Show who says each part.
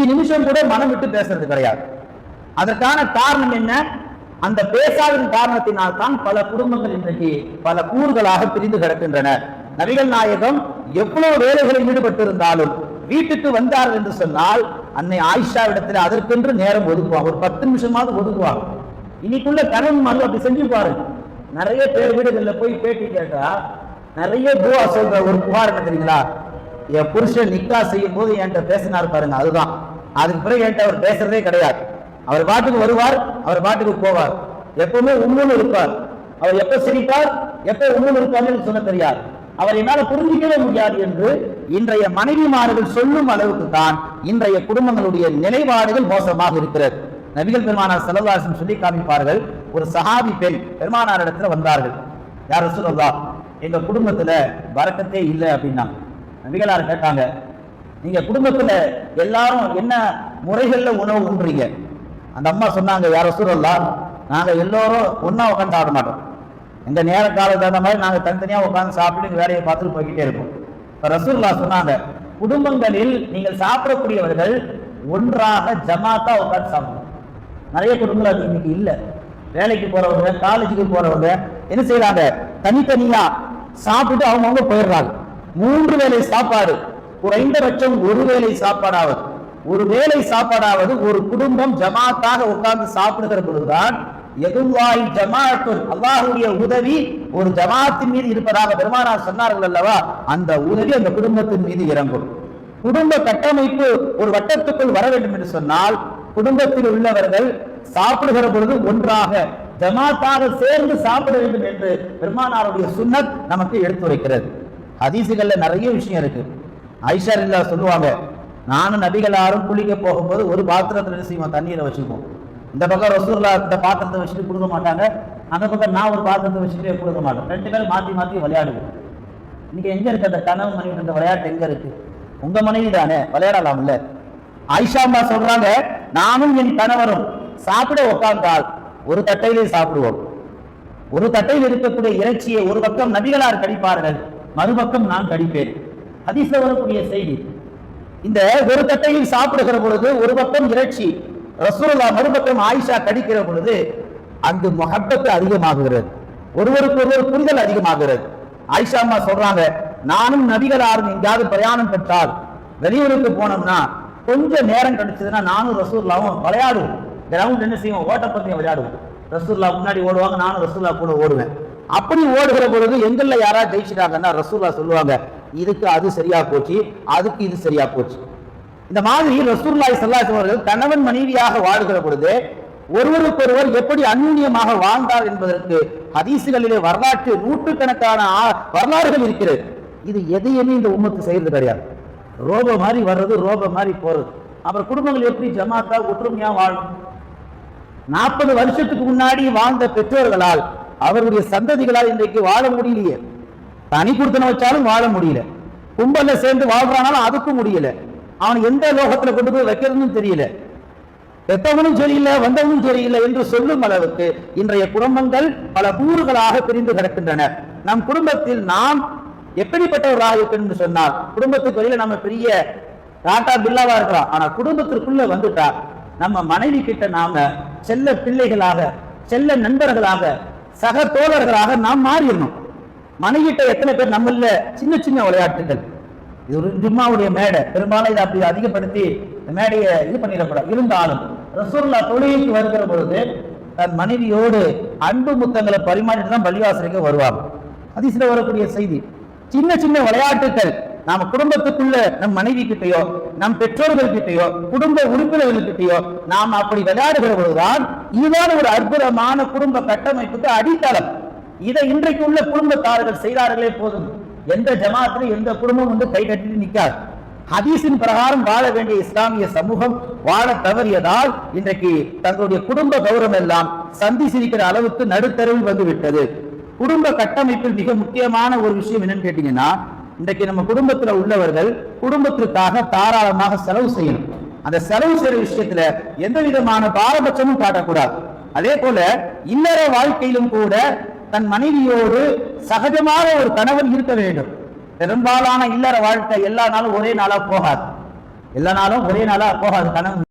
Speaker 1: 5 நிமிஷம் கூட மனம் விட்டு பேசுறது கிடையாது. அதற்கான காரணம் என்ன? அந்த பேசாதன் காரணத்தினால் தான் பல குடும்பங்கள் இன்றைக்கு பல கூறுகளாக பிரிந்து கிடக்கின்றன. நபிகள் நாயகம் எவ்வளவு வேலைகளில் ஈடுபட்டிருந்தாலும் வீட்டுக்கு வந்தார்கள் என்று சொன்னால் அன்னை ஆயிஷா இடத்துல அதற்கென்று நேரம் ஒதுக்குவாங்க. ஒரு 10 நிமிஷமாவது ஒதுக்குவாங்க. இன்னைக்குள்ள கணவன் மாதிரி அப்படி செஞ்சு பாருங்க. நிறைய பேர் வீடுகளில் போய் பேட்டி கேட்டா நிறைய துவா சொல்ற ஒரு புகார் என்ன தெரியுங்களா? என் புருஷன் நிக்கா செய்யும் போது என்கிட்ட பேசினார் பாருங்க, அதுதான். அதுக்கு பிறகு என்கிட்ட அவர் பேசுறதே கிடையாது. அவர் பாட்டுக்கு வருவார், அவர் பாட்டுக்கு போவார், எப்பவுமே உண்மைன்னு இருப்பார். அவர் எப்ப சிரிப்பார், எப்ப உண்மைன்னு இருப்பார்னு சொல்ல தெரியாது. அவர் என்னால புரிஞ்சிக்கவே முடியாது என்று இன்றைய மனைவிமார்கள் சொல்லும் அளவுக்கு தான் இன்றைய குடும்பங்களுடைய நிலைப்பாடுகள் மோசமாக இருக்கிறது. நபிகள் பெருமானார் ஸல்லல்லாஹு அலைஹி வஸல்லம் சொல்லி காமிப்பார்கள். ஒரு சஹாபி பெண் பெருமானார் இடத்துல வந்தார்கள். யார் ரசூலுல்லாஹ், எங்க குடும்பத்துல பரக்கத்தே இல்லை அப்படின்னாங்க. நபிகளார் கேட்டாங்க, நீங்க குடும்பத்துல எல்லாரும் என்ன முறைகள்ல உணவு உண்றீங்க? அந்த அம்மா சொன்னாங்க, யார் ரசூலுல்லாஹ், நாங்க எல்லோரும் ஒன்னா உட்காந்து சாப்பிட மாட்டோம். எங்க நேர காலத்துக்கு தகுந்த மாதிரி நாங்க தனித்தனியா உட்காந்து சாப்பிட்டு வேலையை பார்த்துட்டு போய்கிட்டே இருப்போம். ரசூலுல்லாஹ் சொன்னாங்க, குடும்பங்களில் நீங்கள் சாப்பிடக்கூடியவர்கள் ஒன்றாக ஜமாத்தா உட்காந்து சாப்பிடணும். நிறைய குடும்பங்கள் அது இன்னைக்கு இல்லை. வேலைக்கு போறவங்க, காலேஜுக்கு போறவங்க என்ன செய்யறாங்க, தனித்தனியா சாப்பிட்டு அவங்க போயிடுறாங்க. 3 வேளை சாப்பாடு, குறைந்தபட்சம் ஒரு வேளை சாப்பாடாவது, ஒரு வேளை சாப்பாடாவது ஒரு குடும்பம் ஜமாத்தாக உட்கார்ந்து சாப்பிடுகிற பொழுதுதான் யதுல்லாஹி ஜமாஅத்துன், அல்லாஹ்வுடைய உதவி ஒரு ஜமாத்தின் மீது இருப்பதாக பெருமானார் சொன்னார்கள் அல்லவா, அந்த உதவி அந்த குடும்பத்தின் மீது இறங்கும். குடும்ப கட்டமைப்பு ஒரு வட்டத்துக்குள் வர வேண்டும் என்று சொன்னால் குடும்பத்தில் உள்ளவர்கள் சாப்பிடுகிற பொழுது ஒன்றாக ஜமாத்தாக சேர்ந்து சாப்பிட வேண்டும் என்று பெருமானாருடைய சுன்னத் நமக்கு எடுத்துரைக்கிறது. ஹதீசுகள்ல நிறைய விஷயம் இருக்கு. ஆயிஷா ரலியல்லாஹு சொல்லுவாங்க, நானும் நபிகளாரும் குளிக்க போகும்போது ஒரு பாத்திரத்துல என்ன செய்வோம், தண்ணீரை வச்சுக்குவோம். இந்த பக்கம் ரசூலுல்லாஹ் இந்த பாத்திரத்தை வச்சுட்டு கொடுக்க மாட்டாங்க, அந்த பக்கம் நான் ஒரு பாத்திரத்தை வச்சுட்டு கொடுக்க மாட்டோம். 2 பேரும் மாற்றி மாற்றி விளையாடுவோம். இன்னைக்கு எங்க இருக்கு அந்த கனவு மனைவி அந்த விளையாட்டு? எங்க இருக்கு? உங்க மனைவி தானே, விளையாடலாம்ல. ஆயிஷா அம்மா சொல்றாங்க, நானும் என் கணவரும் சாப்பிட உட்கார்ந்தால் ஒரு தட்டையிலே சாப்பிடுவோம். ஒரு தட்டையில் இருக்கக்கூடிய இறைச்சியை ஒரு பக்கம் நபிகளார் கடிப்பார்கள், மறுபக்கம் நான் கடிப்பேன். ஹதீஸ்ல வரக்கூடிய செய்தி. இந்த ஒரு தட்டையில் சாப்பிடுகிற பொழுது ஒரு பக்கம் இறைச்சி ரசூலுல்லாஹ், மறுபக்கம் ஆயிஷா கடிக்கிற பொழுது அந்த முஹப்பத் அதிகமாகுகிறது, ஒருவருக்கு ஒருவர் புரிதல் அதிகமாகிறது. ஆயிஷா அம்மா சொல்றாங்க, நானும் நபிகளாரும் எங்கேயாவது பிரயாணம் பெற்றால் வெளியூருக்கு போனோம்னா கொஞ்சம் நேரம் கிடைச்சதுன்னா நானும் ரசூலுல்லாஹும் விளையாடுவோம். கிரவுண்ட் என்ன செய்வோம், ஓட்டப்பந்தயம் விளையாடுவோம். ரசூலுல்லாஹ் முன்னாடி ஓடுவாங்க, நானும் ரசூலுல்லாஹ் கூட ஓடுவேன். அப்படி ஓடுகிற பொழுது எங்கள்ல யாராவது ஜெயிச்சிட்டாங்கன்னா ரசூலுல்லாஹ் சொல்லுவாங்க, இதுக்கு அது சரியா போச்சு, அதுக்கு இது சரியா போச்சு. இந்த மாதிரி ரசூலுல்லாஹி ஸல்லல்லாஹு அலைஹி வஸல்லம் கணவன் மனைவியாக வாழ்கிற பொழுது ஒருவருக்கொருவர் எப்படி அந்யூன்யமாக வாழ்ந்தார் என்பதற்கு ஹதீசுகளிலே வரலாற்று நூற்றுக்கணக்கான வரலாறுகள் இருக்கிறது. இது எதையுமே இந்த உம்மத்து செய்யறது கிடையாது. ரோப மாதிரி வர்றது, ரோப மாதிரி போறது. அப்புறம் குடும்பங்கள் எப்படி ஜமாத்தா ஒற்றுமையா வாழும்? 40 வருஷத்துக்கு முன்னாடி வாழ்ந்த பெற்றோர்களால் அவருடைய சந்ததிகளால் இன்றைக்கு வாழ முடியலையே. தனி கொடுத்தன வச்சாலும் வாழ முடியல, கும்பல்ல சேர்ந்து வாழ்றானாலும் அதுக்கும் முடியல. அவன் எந்த லோகத்துல கொண்டு போய் வைக்கிறதுன்னு தெரியல. பெற்றவனும் சரியில்லை, வந்தவனும் சரியில்லை என்று சொல்லும் அளவுக்கு இன்றைய குடும்பங்கள் பல கூறுகளாக பிரிந்து கிடக்கின்றன. நம் குடும்பத்தில் நாம் எப்படிப்பட்டவர்களாக இருக்கணும் என்று சொன்னால், குடும்பத்துக்கு வெளியில நம்ம பெரிய டாட்டா பில்லாவா இருக்கலாம், ஆனா குடும்பத்திற்குள்ள வந்துட்டா நம்ம மனைவி கிட்ட நாம செல்ல பிள்ளைகளாக, செல்ல நண்பர்களாக, சக தோழர்களாக நாம் மாறிடணும். மனைவிட்ட எத்தனை பேர் நம்மள சின்ன சின்ன விளையாட்டுகள், இது ஒரு ஜும்மாவுடைய மேடை, பெரும்பாலும் இதை அப்படி அதிகப்படுத்தி மேடையை இது பண்ணிடக்கூடாது. இருந்தாலும் ரசூலுல்லாஹ் தொழுகைக்கு வருகிற பொழுது தன் மனைவியோடு அன்பு முத்தங்களை பரிமாறிட்டு தான் பள்ளிவாசலுக்கு வருவாங்க. ஹதீஸ்ல வரக்கூடிய செய்தி. சின்ன சின்ன விளையாட்டுகள் நாம குடும்பத்துக்குள்ள நம் மனைவி கிட்டையோ, நம் பெற்றோர்கள் கிட்டையோ, குடும்ப உறுப்பினர்கள் கிட்டையோ நாம் அப்படி விளையாடுகிற பொழுதுதான் இதுதான் ஒரு அற்புதமான குடும்ப கட்டமைப்புக்கு அடித்தளம். இதை இன்றைக்கு உள்ள குடும்பத்தார்கள் செய்தார்களே போதும், எந்த ஜமாத்திலும் எந்த குடும்பம் வந்து கை கட்டிட்டு நிற்காது. ஹதீஸின் பிரகாரம் வாழ வேண்டிய இஸ்லாமிய சமூகம் வாழ தவறியதால் இன்றைக்கு தங்களுடைய குடும்ப கௌரவம் எல்லாம் சந்தி சிரிக்கிற அளவுக்கு நடுத்தரவில் வந்து விட்டது. குடும்ப கட்டமைப்பில் மிக முக்கியமான ஒரு விஷயம் என்னன்னு கேட்டீங்கன்னா, இன்றைக்கு நம்ம குடும்பத்துல உள்ளவர்கள் குடும்பத்திற்காக தாராளமாக செலவு செய்யணும். அந்த செலவு செய்யற விஷயத்துல எந்த விதமான பாரபட்சமும் காட்டக்கூடாது. அதே போல இல்லற வாழ்க்கையிலும் கூட தன் மனைவியோடு சகஜமாக ஒரு கணவன் இருக்க வேண்டும். பெரும்பாலான இல்லற வாழ்க்கை எல்லா நாளும் ஒரே நாளா போகாது. எல்லா நாளும் ஒரே நாளா போகாது கனவு.